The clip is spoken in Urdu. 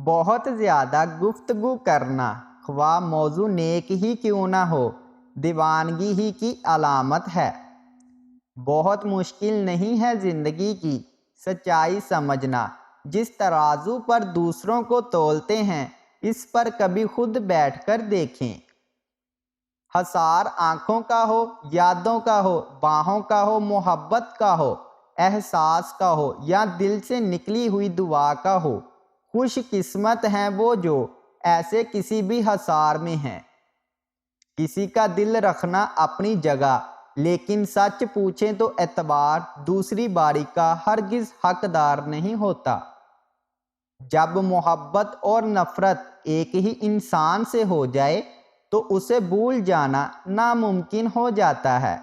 بہت زیادہ گفتگو کرنا، خواہ موضوع نیک ہی کیوں نہ ہو، دیوانگی ہی کی علامت ہے۔ بہت مشکل نہیں ہے زندگی کی سچائی سمجھنا۔ جس ترازو پر دوسروں کو تولتے ہیں، اس پر کبھی خود بیٹھ کر دیکھیں۔ حصار آنکھوں کا ہو، یادوں کا ہو، باہوں کا ہو، محبت کا ہو، احساس کا ہو، یا دل سے نکلی ہوئی دعا کا ہو، خوش قسمت ہیں وہ جو ایسے کسی بھی حصار میں ہیں۔ کسی کا دل رکھنا اپنی جگہ، لیکن سچ پوچھیں تو اعتبار دوسری باری کا ہرگز حقدار نہیں ہوتا۔ جب محبت اور نفرت ایک ہی انسان سے ہو جائے تو اسے بھول جانا ناممکن ہو جاتا ہے۔